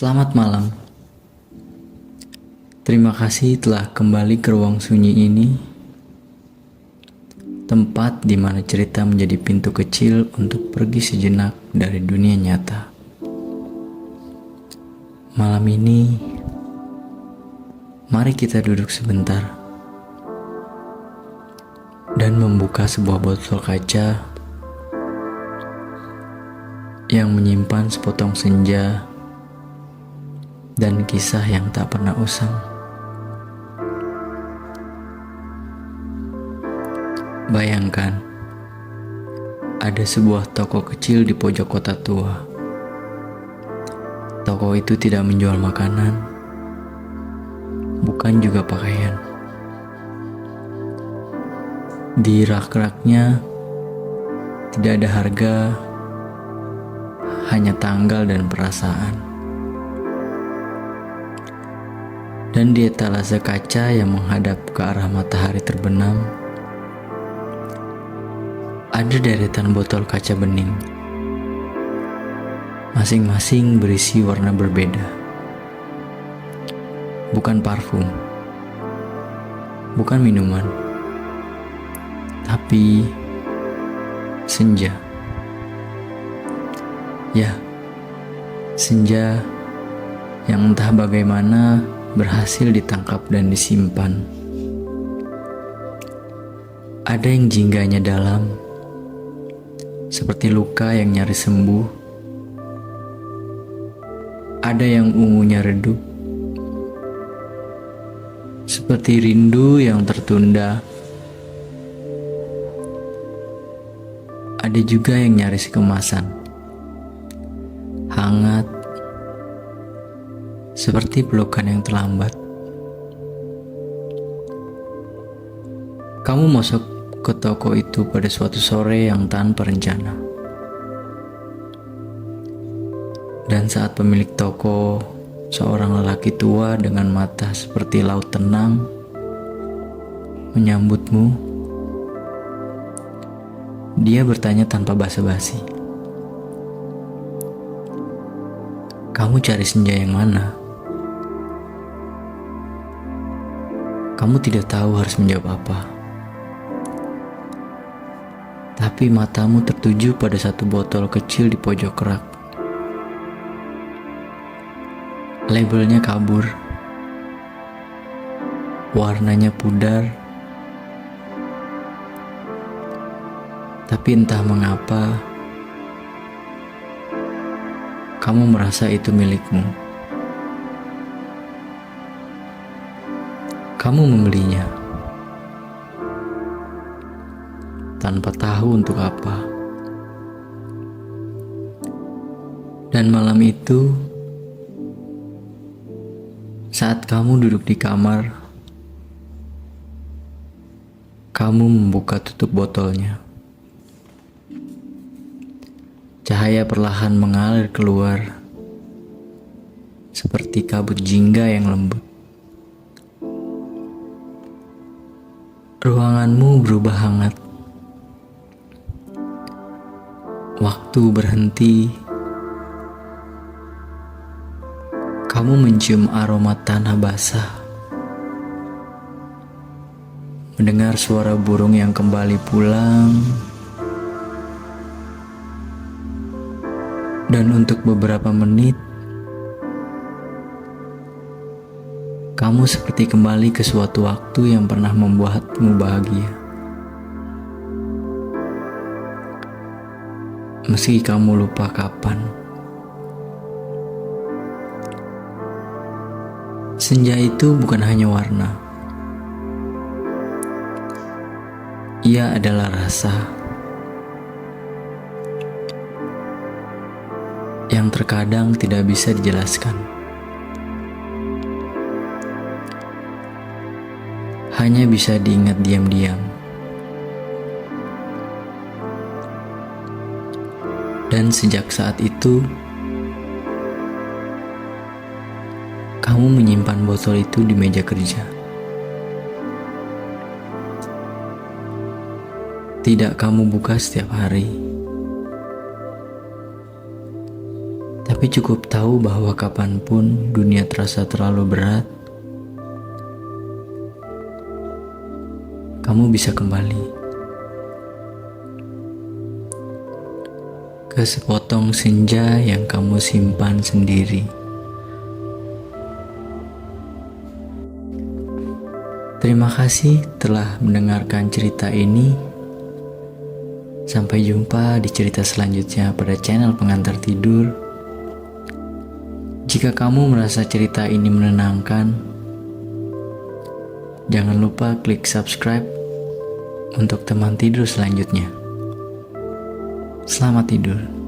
Selamat malam. Terima kasih telah kembali ke ruang sunyi ini, tempat di mana cerita menjadi pintu kecil untuk pergi sejenak dari dunia nyata. Malam ini, mari kita duduk sebentar dan membuka sebuah botol kaca yang menyimpan sepotong senja dan kisah yang tak pernah usang. Bayangkan, ada sebuah toko kecil di pojok kota tua. Toko itu tidak menjual makanan, bukan juga pakaian. Di rak-raknya tidak ada harga, hanya tanggal dan perasaan. Dan di etalase kaca yang menghadap ke arah matahari terbenam, ada deretan botol kaca bening. Masing-masing berisi warna berbeda. Bukan parfum, bukan minuman, tapi senja. Ya, senja yang entah bagaimana berhasil ditangkap dan disimpan. Ada yang jingganya dalam, seperti luka yang nyaris sembuh. Ada yang ungunya redup, seperti rindu yang tertunda. Ada juga yang nyaris kemasan, hangat, seperti pelukan yang terlambat. Kamu masuk ke toko itu pada suatu sore yang tanpa rencana. Dan saat pemilik toko, seorang lelaki tua dengan mata seperti laut tenang, menyambutmu, dia bertanya tanpa basa-basi, "Kamu cari senja yang mana?" Kamu tidak tahu harus menjawab apa. Tapi matamu tertuju pada satu botol kecil di pojok rak. Labelnya kabur. Warnanya pudar. Tapi entah mengapa, kamu merasa itu milikmu. Kamu membelinya tanpa tahu untuk apa. Dan malam itu, saat kamu duduk di kamar, kamu membuka tutup botolnya. Cahaya perlahan mengalir keluar, seperti kabut jingga yang lembut. Ruanganmu berubah hangat. Waktu berhenti. Kamu mencium aroma tanah basah. Mendengar suara burung yang kembali pulang. Dan untuk beberapa menit, kamu seperti kembali ke suatu waktu yang pernah membuatmu bahagia. Meski kamu lupa kapan. Senja itu bukan hanya warna. Ia adalah rasa yang terkadang tidak bisa dijelaskan. Hanya bisa diingat diam-diam. Dan sejak saat itu, kamu menyimpan botol itu di meja kerja. Tidak kamu buka setiap hari, Tapi cukup tahu bahwa kapanpun dunia terasa terlalu berat, kamu bisa kembali ke sepotong senja yang kamu simpan sendiri. Terima kasih telah mendengarkan cerita ini. Sampai jumpa di cerita selanjutnya pada channel Pengantar Tidur. Jika kamu merasa cerita ini menenangkan, jangan lupa klik subscribe untuk teman tidur selanjutnya. Selamat tidur.